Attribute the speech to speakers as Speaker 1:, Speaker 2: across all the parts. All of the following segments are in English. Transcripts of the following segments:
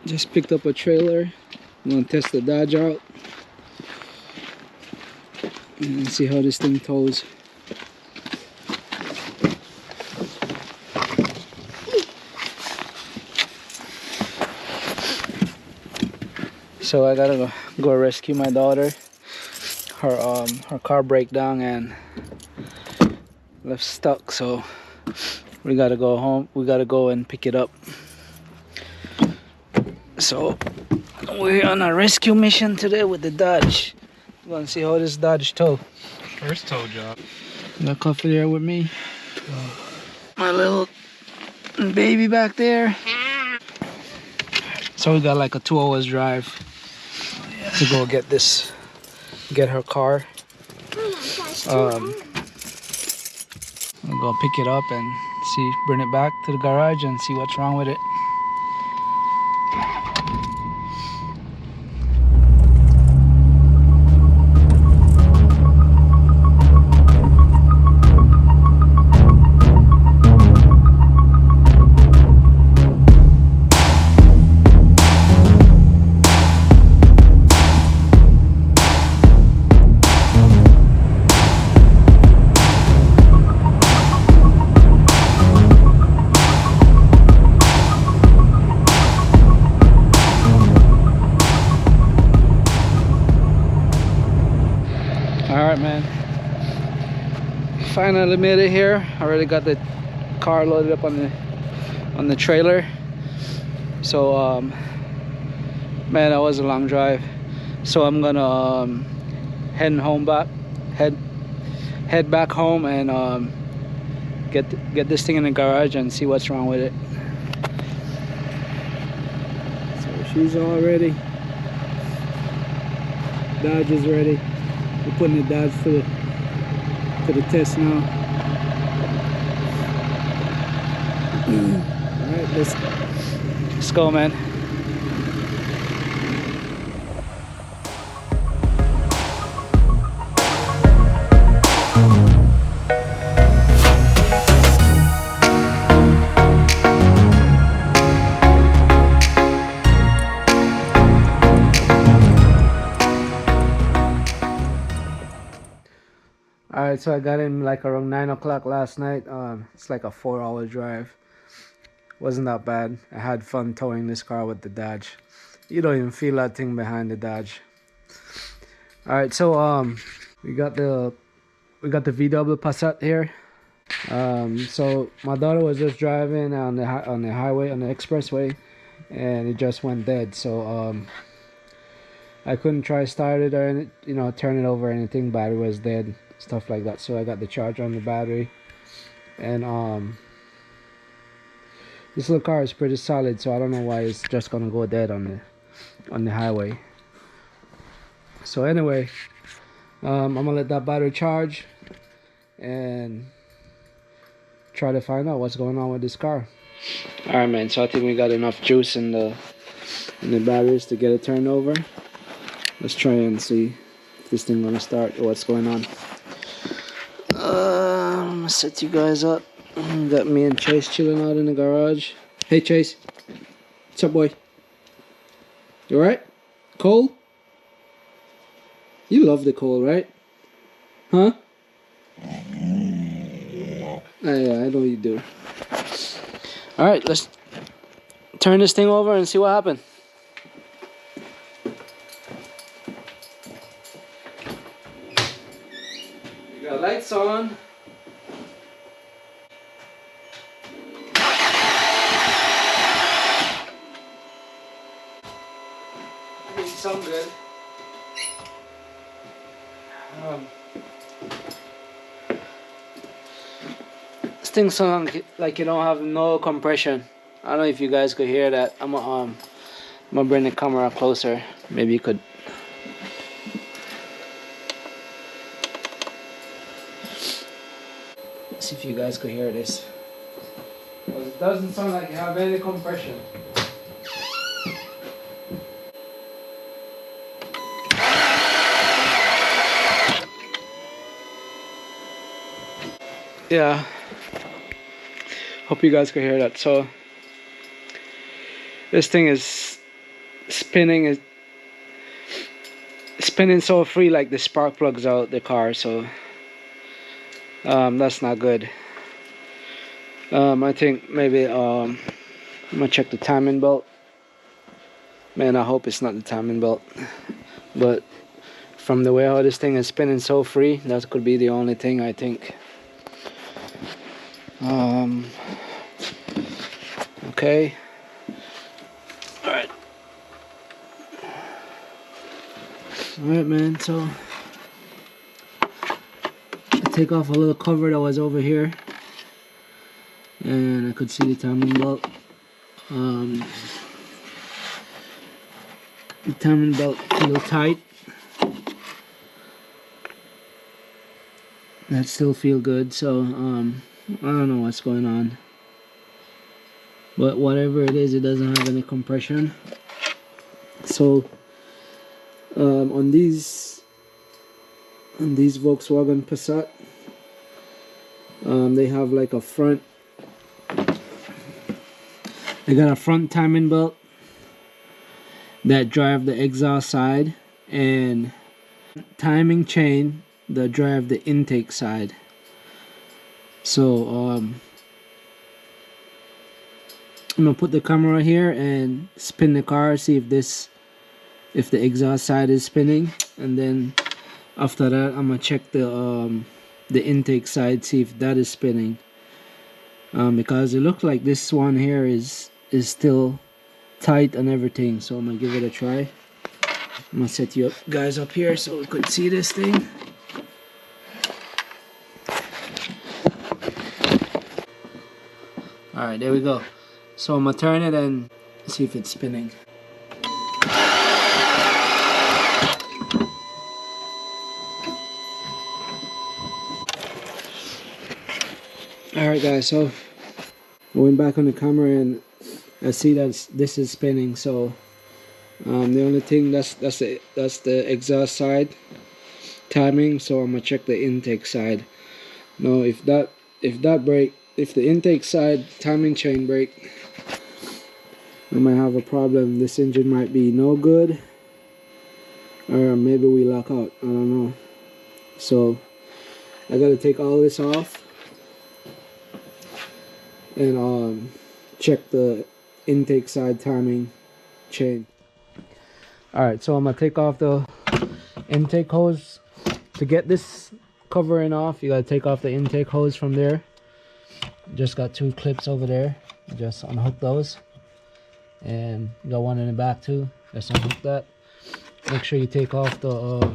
Speaker 1: Just picked up a trailer. I'm gonna test the Dodge out and see how this thing tows. So I gotta go rescue my daughter. Her car broke down and left stuck, so we gotta go home. We gotta go and pick it up. So we're on a rescue mission today with the Dodge. We're gonna see how this Dodge tow.
Speaker 2: First tow job.
Speaker 1: Got Coffee there with me. My little baby back there. So we got like a 2 hours drive to go get her car. I'll go pick it up and bring it back to the garage and see what's wrong with it. Alright, man, finally made it here. I already got the car loaded up on the trailer. So man, that was a long drive. So I'm gonna head back home and get this thing in the garage and see what's wrong with it. So she's all ready. Dodge is ready. We're putting the Dodge to the test now. Alright, let's go, man. Alright, so I got in like around 9 o'clock last night. It's like a 4-hour drive. Wasn't that bad. I had fun towing this car with the Dodge. You don't even feel that thing behind the Dodge. Alright, so we got the VW Passat here. So my daughter was just driving on the highway, on the expressway, and it just went dead. So I couldn't try start it or turn it over or anything. Battery was dead, stuff like that. So I got the charger on the battery, and this little car is pretty solid, so I don't know why it's just gonna go dead on the highway. So anyway, I'm gonna let that battery charge and try to find out what's going on with this car. All right, man, so I think we got enough juice in the batteries to get it turned over. Let's try and see if this thing gonna start or what's going on. I'm gonna set you guys up. Got me and Chase chilling out in the garage. Hey Chase, what's up, boy? You alright? Cold? You love the cold, right? Huh? Yeah, I know you do. Alright, let's turn this thing over and see what happened. We got lights on. It sounds good. This thing sounds like you don't have no compression. I don't know if you guys could hear that. I'm gonna bring the camera closer. Maybe you could. See if you guys could hear this. It doesn't sound like you have any compression. Yeah. Hope you guys could hear that. So this thing is spinning so free, like the spark plugs out the car, so that's not good. I think maybe I'm gonna check the timing belt. Man, I hope it's not the timing belt, but from the way how this thing is spinning so free, that could be the only thing, I think. Okay. Alright. Alright, man, so I take off a little cover that was over here, and I could see the timing belt. The timing belt a little tight. That still feel good, so I don't know what's going on, but whatever it is, it doesn't have any compression. So on these Volkswagen Passat, they have like a front, they got a front timing belt that drive the exhaust side, and timing chain that drive the intake side. So I'm gonna put the camera here and spin the car, see if the exhaust side is spinning, and then after that I'm gonna check the intake side, see if that is spinning, because it looks like this one here is still tight and everything. So I'm gonna give it a try. I'm gonna set you guys up here so we could see this thing. Alright, there we go. So I'm gonna turn it and see if it's spinning. Alright guys, so I went back on the camera and I see that this is spinning. So the only thing that's the exhaust side timing. So I'm gonna check the intake side. Now if the intake side timing chain break, I might have a problem. This engine might be no good, or maybe we lock out, I don't know. So I gotta take all this off and check the intake side timing chain. Alright, so I'm gonna take off the intake hose. To get this covering off, you gotta take off the intake hose from there. Just got two clips over there. Just unhook those, and you got one in the back too. Just unhook that. Make sure you take off the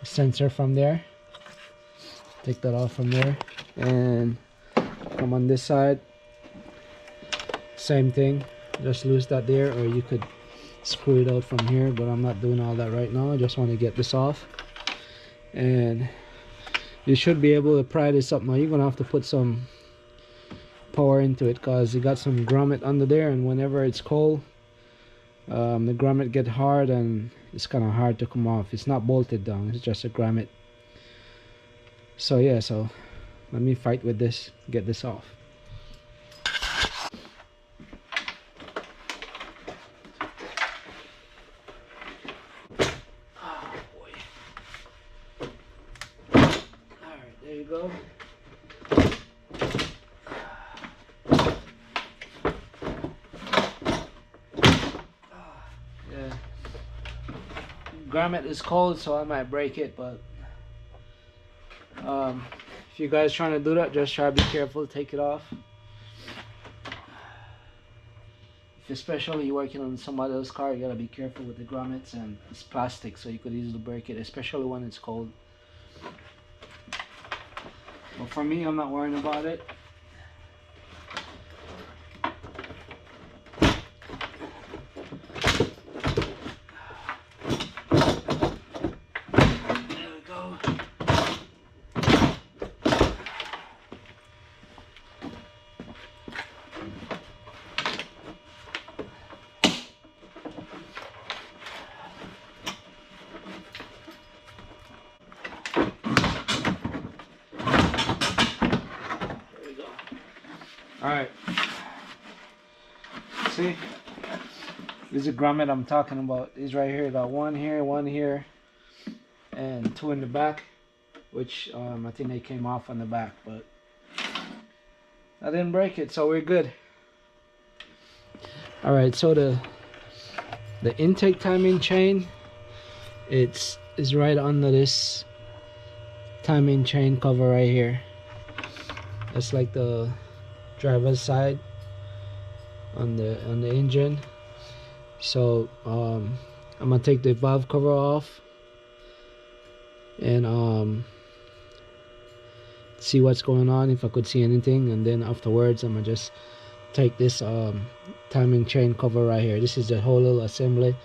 Speaker 1: sensor from there. Take that off from there, and come on this side. Same thing. Just loose that there, or you could screw it out from here, but I'm not doing all that right now. I just want to get this off, and you should be able to pry this up. Now you're gonna have to put some power into it, because you got some grommet under there, and whenever it's cold, the grommet get hard and it's kind of hard to come off. It's not bolted down, it's just a grommet. So yeah, so let me fight with this, get this off. Oh boy. Alright, there you go. Yeah. Grommet is cold, so I might break it, but if you guys trying to do that, just try to be careful, take it off. If especially you're working on somebody else's car, you gotta be careful with the grommets, and it's plastic, so you could easily break it, especially when it's cold. But for me, I'm not worrying about it. Alright, see, This is the grommet I'm talking about. These right here, got one here, and two in the back, which I think they came off on the back, but I didn't break it, so we're good. All right, so the intake timing chain, is right under this timing chain cover right here. That's like the driver's side on the engine. So I'm gonna take the valve cover off and see what's going on, if I could see anything, and then afterwards I'm gonna just take this timing chain cover right here. This is the whole little assembly.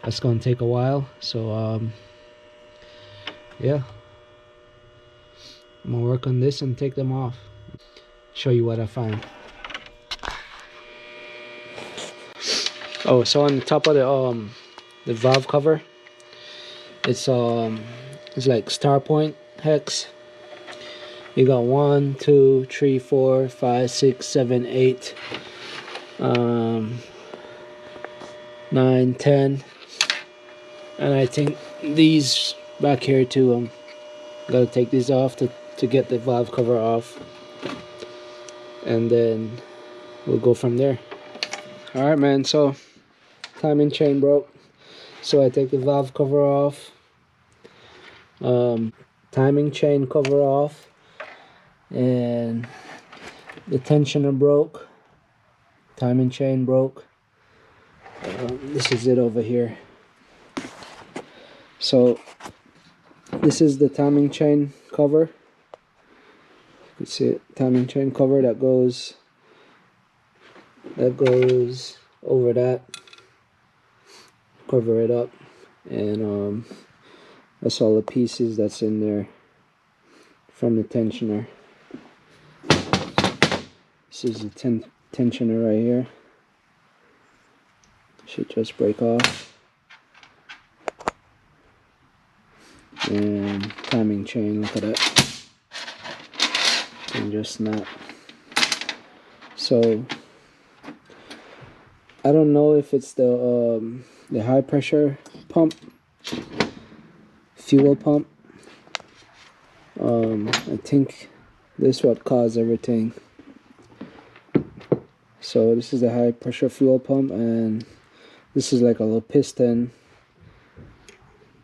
Speaker 1: That's gonna take a while, so yeah, I'm gonna work on this and take them off, show you what I find. Oh, so on the top of the valve cover, it's like star point hex. You got 1, 2, 3, 4, 5, 6, 7, 8, 9, 10, and I think these back here too. Gotta take these off to get the valve cover off, and then we'll go from there. All right, man. So timing chain broke, so I take the valve cover off, timing chain cover off, and the tensioner broke, timing chain broke. This is it over here. So this is the timing chain cover. You can see it, timing chain cover that goes over that, cover it up, and that's all the pieces that's in there from the tensioner. This is the tensioner right here. Should just break off. And timing chain, look at that. And just snap. So I don't know if it's the high pressure pump, fuel pump. I think this is what caused everything. So this is the high pressure fuel pump, and this is like a little piston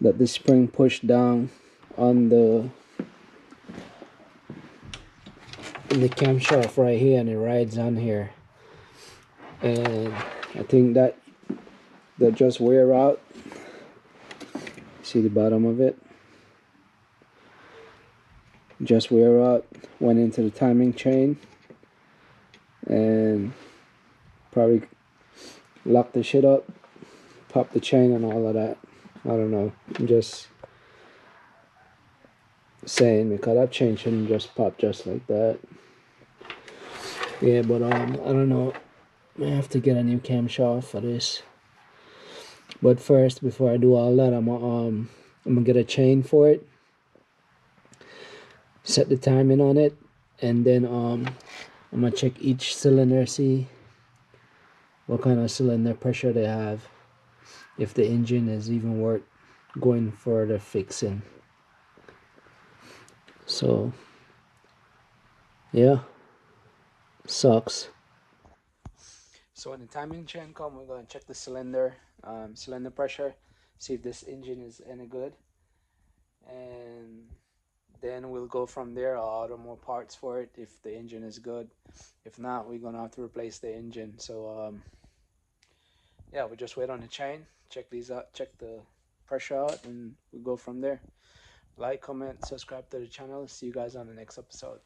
Speaker 1: that the spring pushed down on the camshaft right here, and it rides on here. And I think that just wear out. See the bottom of it? Just wear out, went into the timing chain, and probably locked the shit up, popped the chain and all of that. I don't know. I'm just saying, because that chain shouldn't just pop just like that. Yeah, but I don't know. I have to get a new camshaft for this. But first, before I do all that, I'm gonna get a chain for it, set the timing on it, and then I'm gonna check each cylinder, see what kind of cylinder pressure they have, if the engine is even worth going further fixing. So yeah, sucks. So when the timing chain comes, we're gonna check the cylinder pressure, see if this engine is any good, and then we'll go from there. I'll order more parts for it if the engine is good. If not, we're gonna have to replace the engine. So yeah, we just wait on the chain, check these out, check the pressure out, and we'll go from there. Like, comment, subscribe to the channel. See you guys on the next episode.